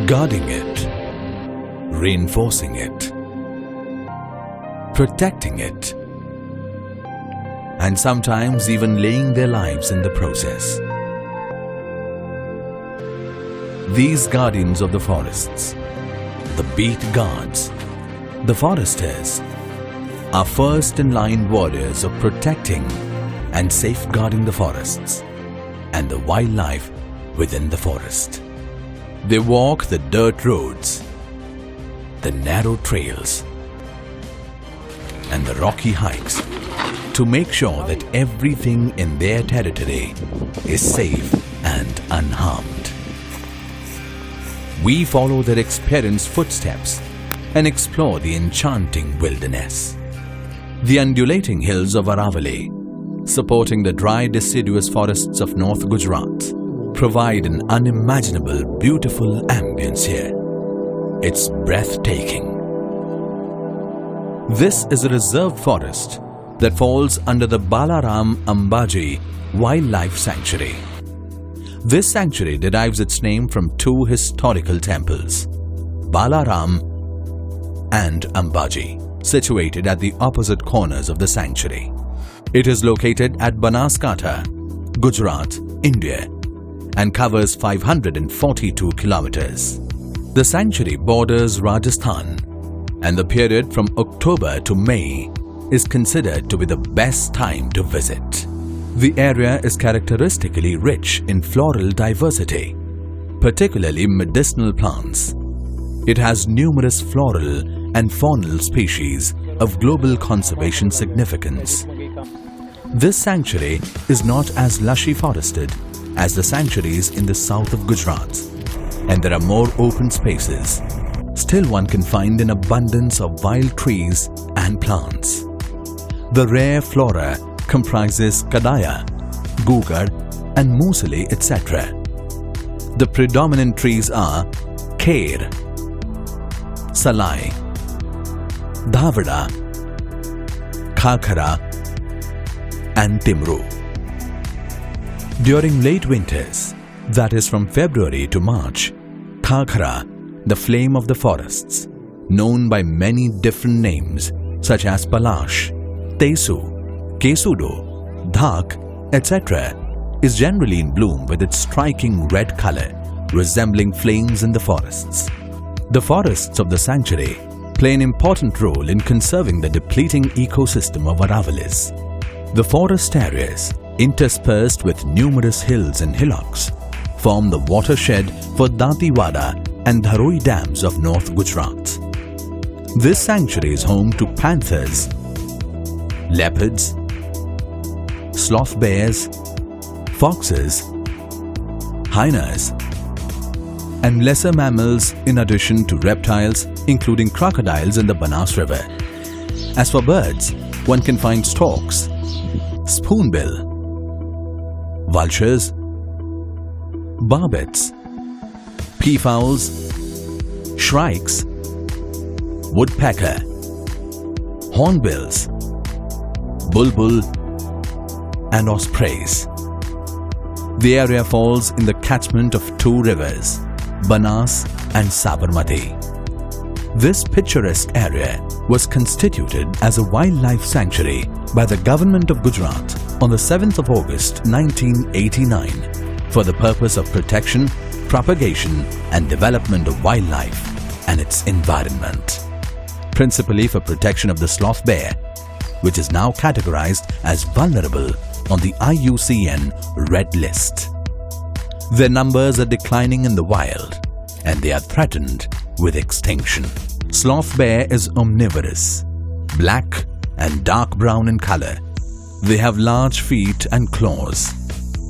guarding it, reinforcing it, protecting it, and sometimes even laying their lives in the process. These guardians of the forests, the beat guards, the foresters, are first-in-line warriors of protecting and safeguarding the forests and the wildlife within the forest. They walk the dirt roads, the narrow trails, and the rocky hikes to make sure that everything in their territory is safe and unharmed. We follow their experienced footsteps and explore the enchanting wilderness. The undulating hills of Aravalli, supporting the dry deciduous forests of North Gujarat, provide an unimaginable, beautiful ambience here. It's breathtaking. This is a reserved forest that falls under the Balaram Ambaji Wildlife Sanctuary. This sanctuary derives its name from two historical temples, Balaram and Ambaji, situated at the opposite corners of the sanctuary. It is located at Banaskantha, Gujarat, India, and covers 542 kilometers. The sanctuary borders Rajasthan, and the period from October to May is considered to be the best time to visit. The area is characteristically rich in floral diversity, particularly medicinal plants. It has numerous floral and faunal species of global conservation significance. This sanctuary is not as lushy forested as the sanctuaries in the south of Gujarat, and there are more open spaces. Still, one can find an abundance of wild trees and plants. The rare flora comprises kadaya, gugar, and musali, etc. The predominant trees are kher, salai, dhavada, khakara, and timru. During late winters, that is from February to March, khakara, the flame of the forests, known by many different names such as palash, tesu, kesudo, dhak, etc., is generally in bloom with its striking red color, resembling flames in the forests. The forests of the sanctuary play an important role in conserving the depleting ecosystem of Aravallis. The forest areas, interspersed with numerous hills and hillocks, form the watershed for Dantewada and Dharoi dams of North Gujarat. This sanctuary is home to panthers, leopards, sloth bears, foxes, hyenas, and lesser mammals, in addition to reptiles including crocodiles in the Banas River. As for birds, one can find storks, spoonbill, vultures, barbets, peafowls, shrikes, woodpecker, hornbills, bulbul, and ospreys. The area falls in the catchment of two rivers, Banas and Sabarmati. This picturesque area was constituted as a wildlife sanctuary by the government of Gujarat on the 7th of August 1989 for the purpose of protection, propagation and development of wildlife and its environment, principally for protection of the sloth bear, which is now categorized as vulnerable on the IUCN Red List. Their numbers are declining in the wild and they are threatened with extinction. Sloth bear is omnivorous, black and dark brown in color. They have large feet and claws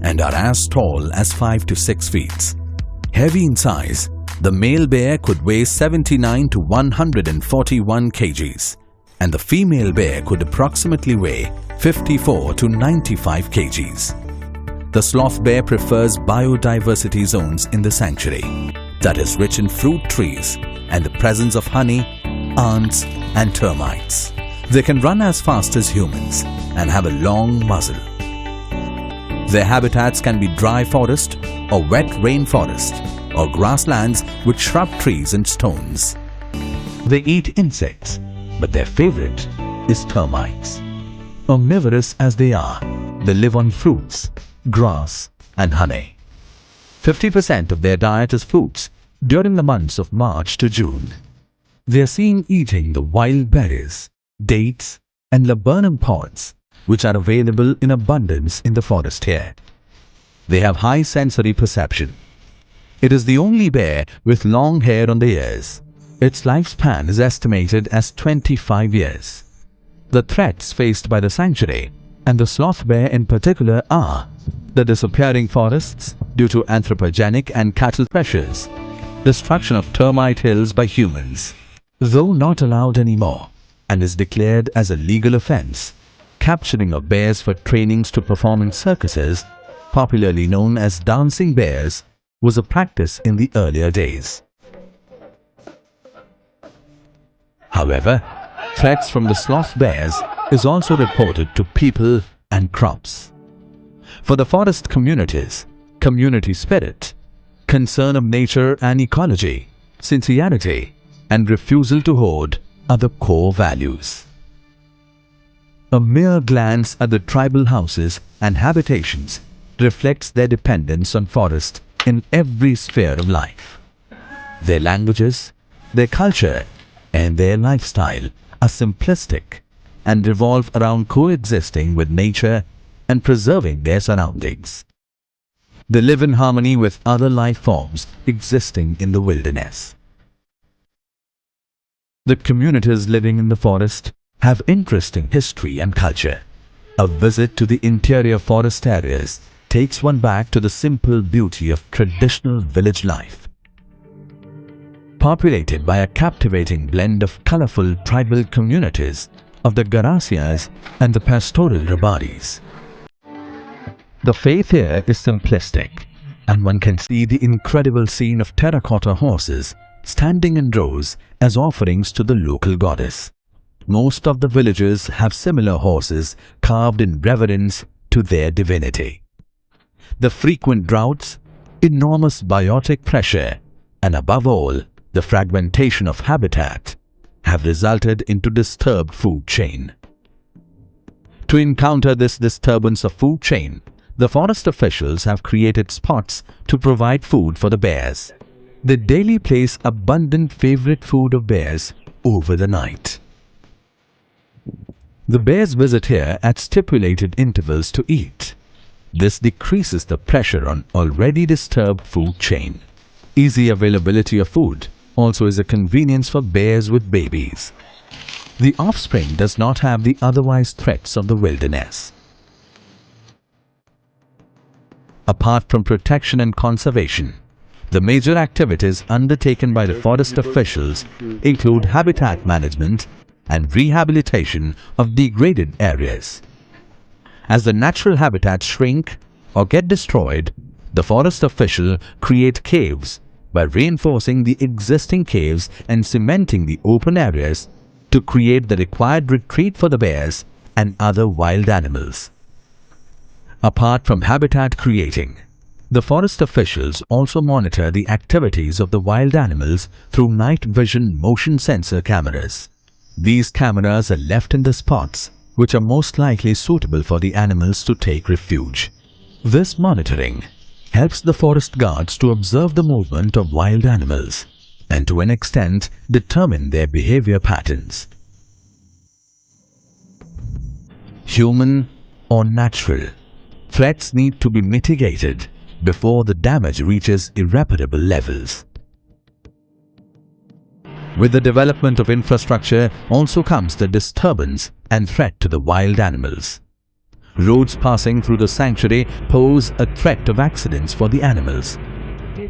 and are as tall as 5 to 6 feet. Heavy in size, the male bear could weigh 79 to 141 kgs and the female bear could approximately weigh 54 to 95 kgs. The sloth bear prefers biodiversity zones in the sanctuary that is rich in fruit trees and the presence of honey, ants and termites. They can run as fast as humans and have a long muzzle. Their habitats can be dry forest or wet rainforest or grasslands with shrub trees and stones. They eat insects, but their favorite is termites. Omnivorous as they are, they live on fruits, grass and honey. 50% of their diet is fruits during the months of March to June. They are seen eating the wild berries, dates and laburnum pods, which are available in abundance in the forest here. They have high sensory perception. It is the only bear with long hair on the ears. Its lifespan is estimated as 25 years. The threats faced by the sanctuary and the sloth bear in particular are the disappearing forests due to anthropogenic and cattle pressures, destruction of termite hills by humans. Though not allowed anymore and is declared as a legal offense, capturing of bears for trainings to perform in circuses, popularly known as dancing bears, was a practice in the earlier days. However, threats from the sloth bears is also reported to people and crops. For the forest communities, community spirit, concern of nature and ecology, sincerity, and refusal to hoard are the core values. A mere glance at the tribal houses and habitations reflects their dependence on forest in every sphere of life. Their languages, their culture, and their lifestyle are simplistic and revolve around coexisting with nature and preserving their surroundings. They live in harmony with other life forms existing in the wilderness. The communities living in the forest have interesting history and culture. A visit to the interior forest areas takes one back to the simple beauty of traditional village life. Populated by a captivating blend of colorful tribal communities of the Garasias and the pastoral Rabaris. The faith here is simplistic, and one can see the incredible scene of terracotta horses standing in rows as offerings to the local goddess. Most of the villages have similar horses carved in reverence to their divinity. The frequent droughts, enormous biotic pressure, and above all, the fragmentation of habitat have resulted into disturbed food chain. To encounter this disturbance of food chain, the forest officials have created spots to provide food for the bears. They daily place abundant favorite food of bears over the night. The bears visit here at stipulated intervals to eat. This decreases the pressure on already disturbed food chain. Easy availability of food also is a convenience for bears with babies. The offspring does not have the otherwise threats of the wilderness. Apart from protection and conservation, the major activities undertaken by the forest officials include habitat management and rehabilitation of degraded areas. As the natural habitats shrink or get destroyed, the forest official create caves by reinforcing the existing caves and cementing the open areas to create the required retreat for the bears and other wild animals. Apart from habitat creating, the forest officials also monitor the activities of the wild animals through night vision motion sensor cameras. These cameras are left in the spots which are most likely suitable for the animals to take refuge. This monitoring helps the forest guards to observe the movement of wild animals and to an extent determine their behavior patterns. Human or natural, threats need to be mitigated before the damage reaches irreparable levels. With the development of infrastructure also comes the disturbance and threat to the wild animals. Roads passing through the sanctuary pose a threat of accidents for the animals.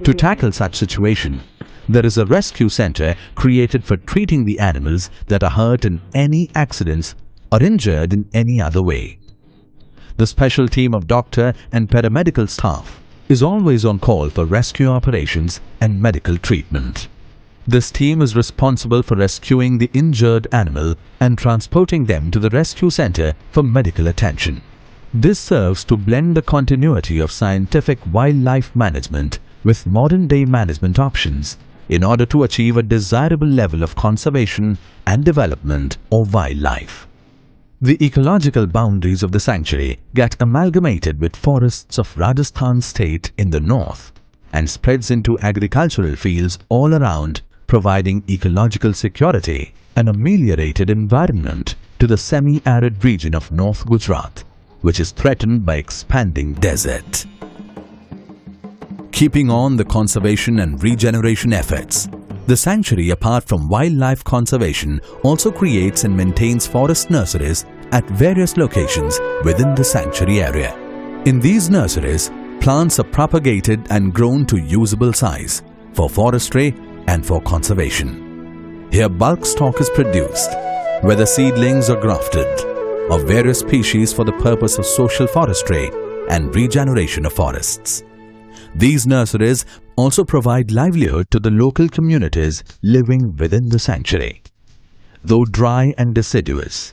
To tackle such situation, there is a rescue center created for treating the animals that are hurt in any accidents or injured in any other way. The special team of doctor and paramedical staff is always on call for rescue operations and medical treatment. This team is responsible for rescuing the injured animal and transporting them to the rescue center for medical attention. This serves to blend the continuity of scientific wildlife management with modern-day management options in order to achieve a desirable level of conservation and development of wildlife. The ecological boundaries of the sanctuary get amalgamated with forests of Rajasthan state in the north and spreads into agricultural fields all around, providing ecological security and ameliorated environment to the semi-arid region of North Gujarat, which is threatened by expanding desert. Keeping on the conservation and regeneration efforts, the sanctuary, apart from wildlife conservation, also creates and maintains forest nurseries at various locations within the sanctuary area. In these nurseries, plants are propagated and grown to usable size for forestry and for conservation. Here bulk stock is produced, whether seedlings or grafted, of various species for the purpose of social forestry and regeneration of forests. These nurseries also provide livelihood to the local communities living within the sanctuary. Though dry and deciduous,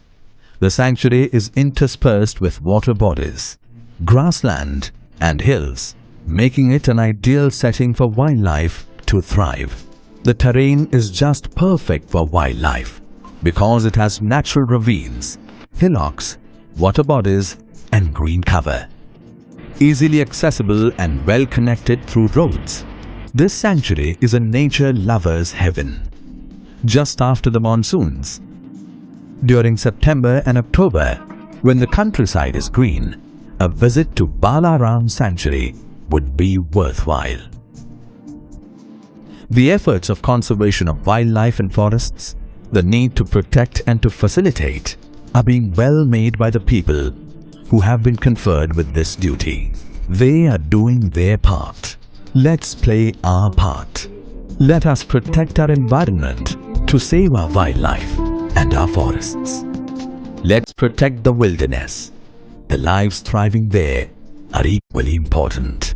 the sanctuary is interspersed with water bodies, grassland and hills, making it an ideal setting for wildlife to thrive. The terrain is just perfect for wildlife because it has natural ravines, hillocks, water bodies and green cover. Easily accessible and well connected through roads, this sanctuary is a nature lover's heaven. Just after the monsoons, during September and October, when the countryside is green, a visit to Balaram Sanctuary would be worthwhile. The efforts of conservation of wildlife and forests, the need to protect and to facilitate, are being well made by the people who have been conferred with this duty. They are doing their part. Let's play our part. Let us protect our environment to save our wildlife and our forests. Let's protect the wilderness. The lives thriving there are equally important.